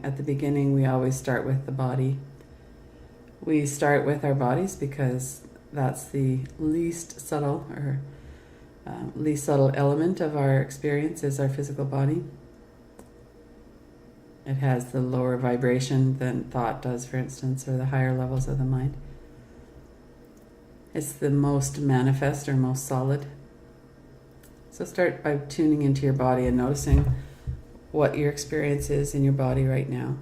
At the beginning, we always start with the body. We start with our bodies because that's the least subtle element of our experience is our physical body. It has the lower vibration than thought does, for instance, or the higher levels of the mind. It's the most manifest or most solid. So start by tuning into your body and noticing what your experience is in your body right now.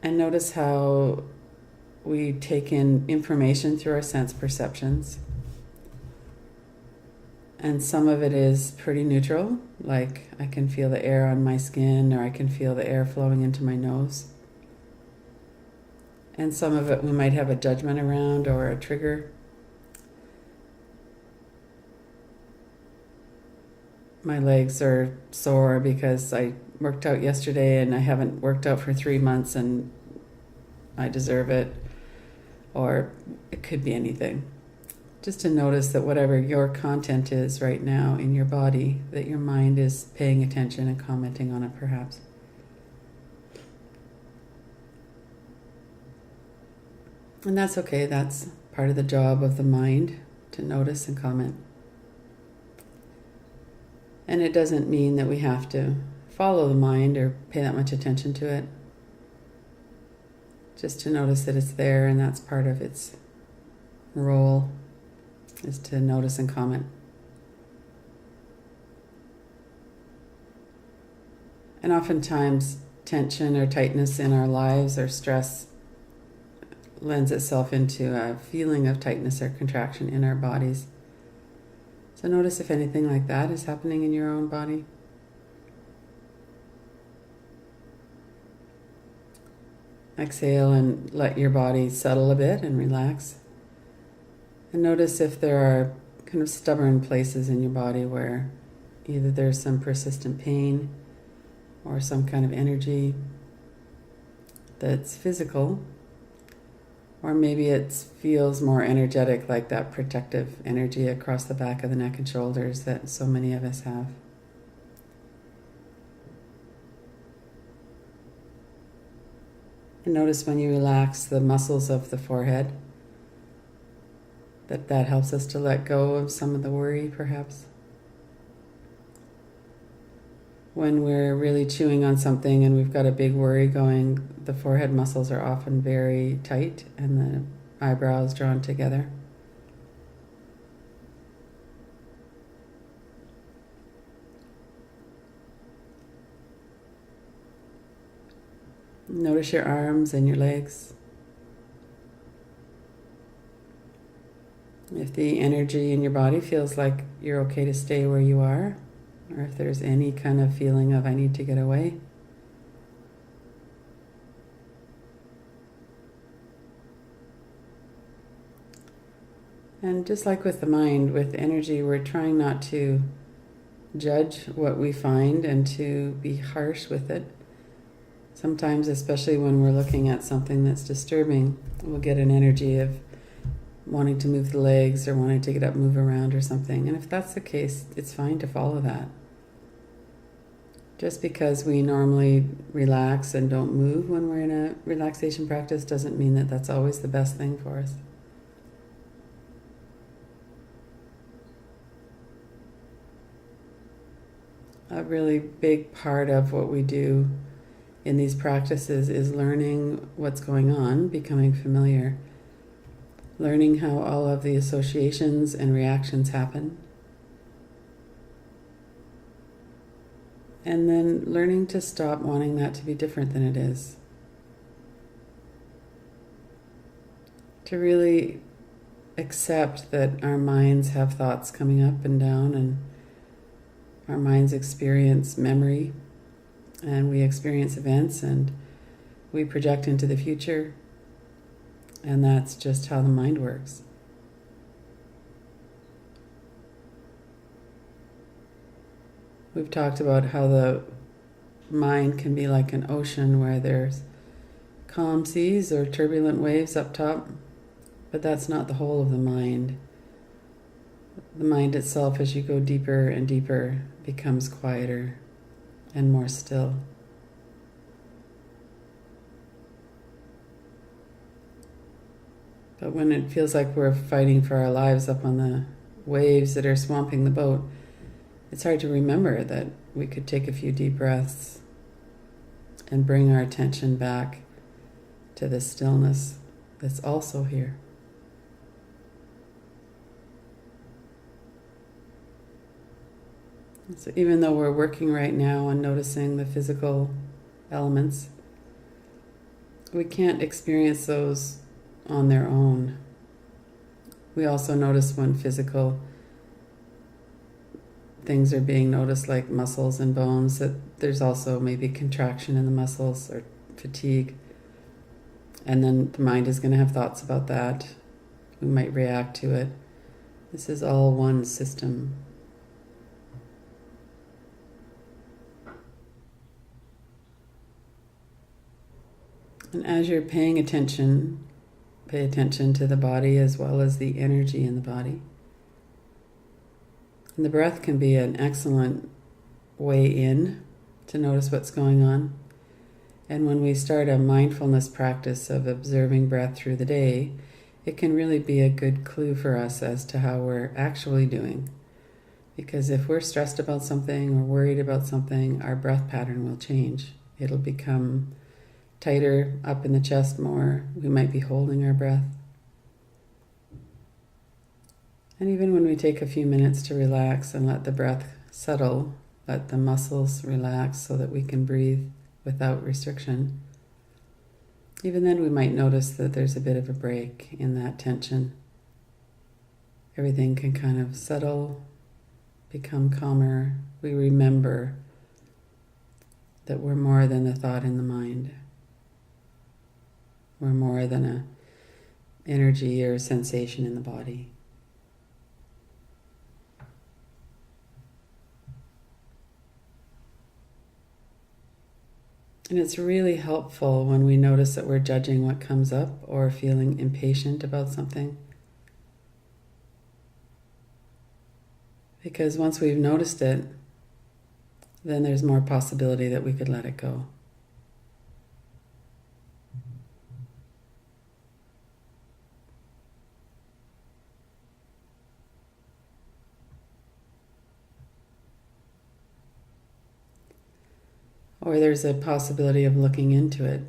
And notice how we take in information through our sense perceptions. And some of it is pretty neutral, like I can feel the air on my skin, or I can feel the air flowing into my nose. And some of it we might have a judgment around or a trigger. My legs are sore because I worked out yesterday and I haven't worked out for 3 months and I deserve it. Or it could be anything. Just to notice that whatever your content is right now in your body, that your mind is paying attention and commenting on it perhaps. And that's okay. That's part of the job of the mind, to notice and comment. And it doesn't mean that we have to follow the mind or pay that much attention to it. Just to notice that it's there, and that's part of its role, is to notice and comment. And oftentimes tension or tightness in our lives or stress lends itself into a feeling of tightness or contraction in our bodies. So notice if anything like that is happening in your own body. Exhale and let your body settle a bit and relax. And notice if there are kind of stubborn places in your body where either there's some persistent pain or some kind of energy that's physical, or maybe it feels more energetic, like that protective energy across the back of the neck and shoulders that so many of us have. And notice when you relax the muscles of the forehead, that helps us to let go of some of the worry, perhaps. When we're really chewing on something and we've got a big worry going, the forehead muscles are often very tight and the eyebrows drawn together. Notice your arms and your legs. If the energy in your body feels like you're okay to stay where you are, or if there's any kind of feeling of I need to get away. And just like with the mind, with energy, we're trying not to judge what we find and to be harsh with it. Sometimes, especially when we're looking at something that's disturbing, we'll get an energy of wanting to move the legs or wanting to get up, move around or something. And if that's the case, it's fine to follow that. Just because we normally relax and don't move when we're in a relaxation practice doesn't mean that that's always the best thing for us. A really big part of what we do in these practices is learning what's going on, becoming familiar, learning how all of the associations and reactions happen, and then learning to stop wanting that to be different than it is. To really accept that our minds have thoughts coming up and down, and our minds experience memory, and we experience events, and we project into the future, and that's just how the mind works. We've talked about how the mind can be like an ocean where there's calm seas or turbulent waves up top, but that's not the whole of the mind. The mind itself, as you go deeper and deeper, becomes quieter and more still. But when it feels like we're fighting for our lives up on the waves that are swamping the boat, it's hard to remember that we could take a few deep breaths and bring our attention back to the stillness that's also here. So even though we're working right now on noticing the physical elements, we can't experience those on their own. We also notice when physical things are being noticed, like muscles and bones, that there's also maybe contraction in the muscles or fatigue. And then the mind is going to have thoughts about that. We might react to it. This is all one system. And as you're paying attention, pay attention to the body as well as the energy in the body. And the breath can be an excellent way in to notice what's going on. And when we start a mindfulness practice of observing breath through the day, it can really be a good clue for us as to how we're actually doing. Because if we're stressed about something or worried about something, our breath pattern will change. It'll become tighter up in the chest more. We might be holding our breath. And even when we take a few minutes to relax and let the breath settle, let the muscles relax so that we can breathe without restriction, even then we might notice that there's a bit of a break in that tension. Everything can kind of settle, become calmer. We remember that we're more than the thought in the mind. We're more than an energy or sensation in the body. And it's really helpful when we notice that we're judging what comes up or feeling impatient about something. Because once we've noticed it, then there's more possibility that we could let it go. Or there's a possibility of looking into it.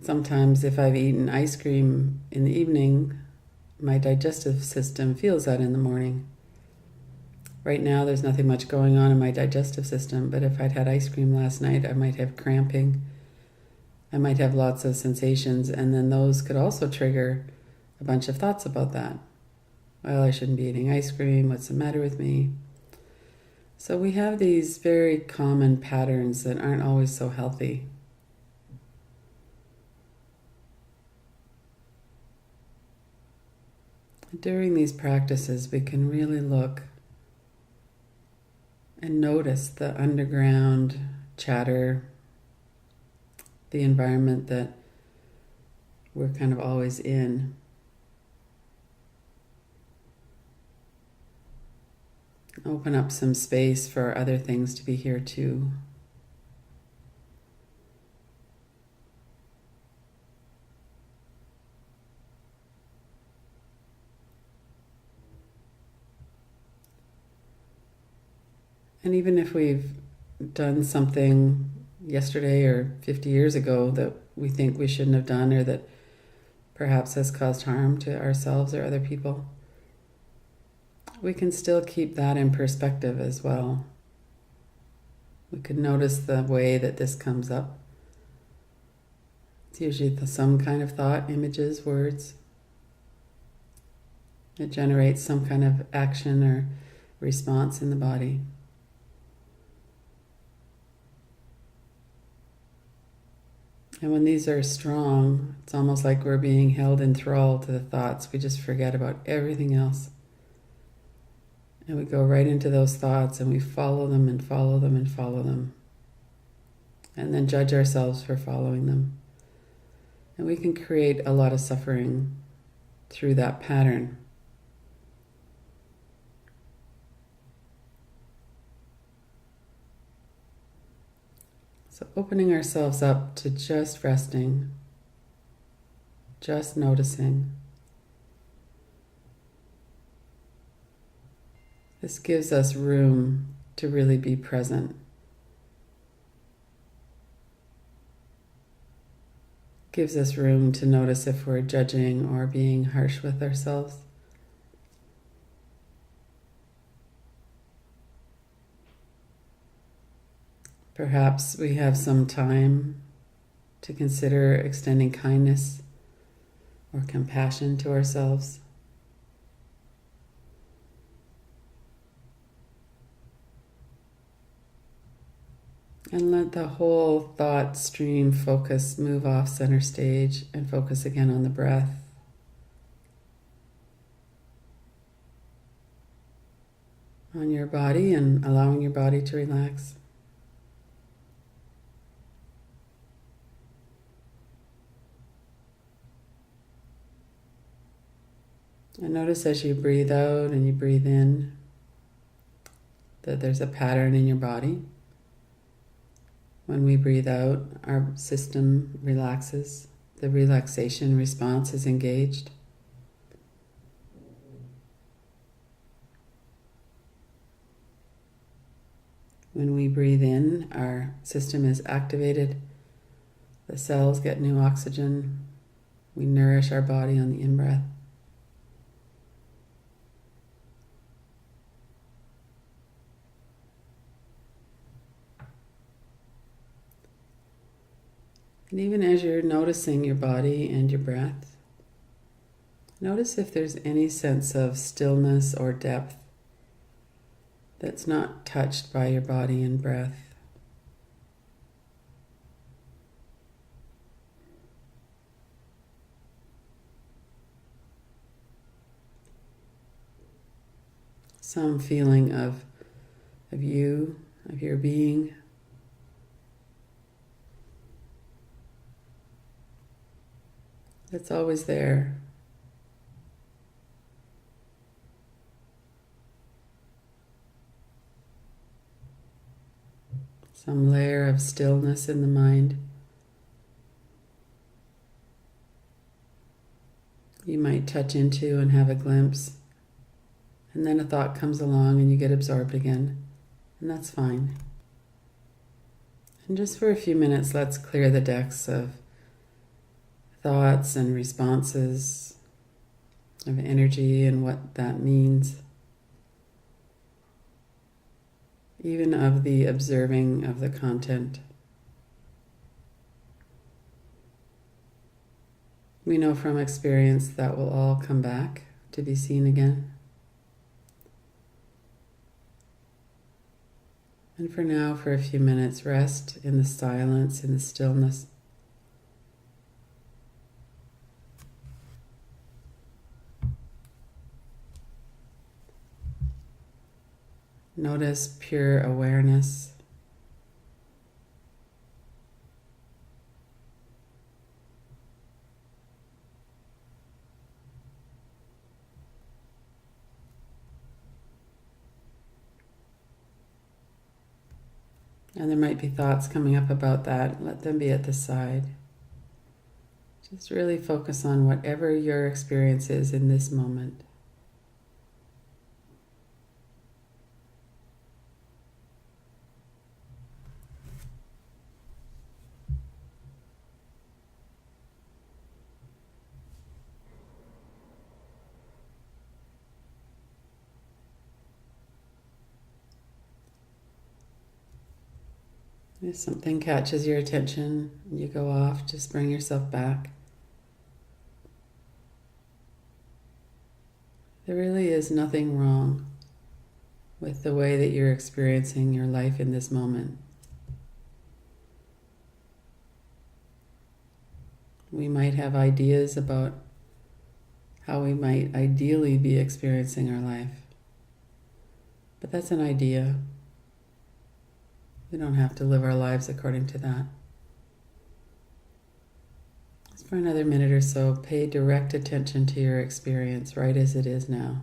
Sometimes if I've eaten ice cream in the evening, my digestive system feels that in the morning. Right now there's nothing much going on in my digestive system, but if I'd had ice cream last night, I might have cramping. I might have lots of sensations, and then those could also trigger a bunch of thoughts about that. Well, I shouldn't be eating ice cream. What's the matter with me? So we have these very common patterns that aren't always so healthy. During these practices, we can really look and notice the underground chatter, the environment that we're kind of always in. Open up some space for other things to be here too. And even if we've done something yesterday or 50 years ago that we think we shouldn't have done, or that perhaps has caused harm to ourselves or other people, we can still keep that in perspective as well. We could notice the way that this comes up. It's usually some kind of thought, images, words. It generates some kind of action or response in the body. And when these are strong, it's almost like we're being held in thrall to the thoughts. We just forget about everything else. And we go right into those thoughts and we follow them and follow them and follow them. And then judge ourselves for following them. And we can create a lot of suffering through that pattern. So opening ourselves up to just resting, just noticing. This gives us room to really be present. Gives us room to notice if we're judging or being harsh with ourselves. Perhaps we have some time to consider extending kindness or compassion to ourselves. And let the whole thought stream focus move off center stage and focus again on the breath. On your body and allowing your body to relax. And notice as you breathe out and you breathe in that there's a pattern in your body. When we breathe out, our system relaxes. The relaxation response is engaged. When we breathe in, our system is activated. The cells get new oxygen. We nourish our body on the in-breath. And even as you're noticing your body and your breath, notice if there's any sense of stillness or depth that's not touched by your body and breath. Some feeling of you, of your being. It's always there. Some layer of stillness in the mind. You might touch into and have a glimpse, and then a thought comes along and you get absorbed again, and that's fine. And just for a few minutes, let's clear the decks of thoughts and responses, of energy and what that means, even of the observing of the content. We know from experience that will all come back to be seen again. And for now, for a few minutes, rest in the silence, in the stillness. Notice pure awareness. And there might be thoughts coming up about that. Let them be at the side. Just really focus on whatever your experience is in this moment. If something catches your attention and you go off, just bring yourself back. There really is nothing wrong with the way that you're experiencing your life in this moment. We might have ideas about how we might ideally be experiencing our life, but that's an idea. We don't have to live our lives according to that. As For another minute or so, pay direct attention to your experience right as it is now.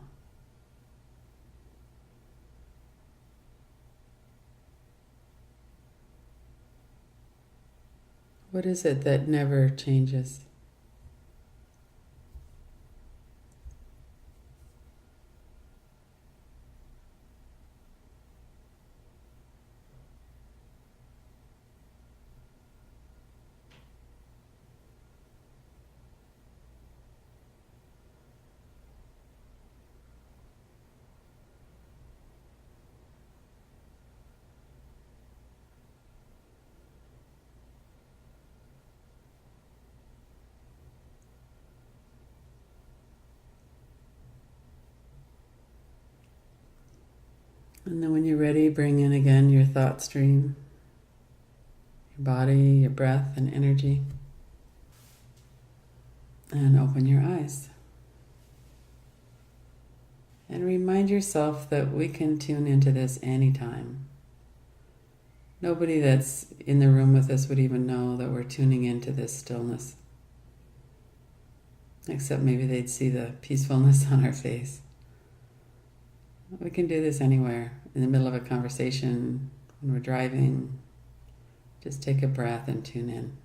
What is it that never changes? And then when you're ready, bring in again your thought stream, your body, your breath, and energy. And open your eyes. And remind yourself that we can tune into this anytime. Nobody that's in the room with us would even know that we're tuning into this stillness. Except maybe they'd see the peacefulness on our face. We can do this anywhere, in the middle of a conversation, when we're driving. Just take a breath and tune in.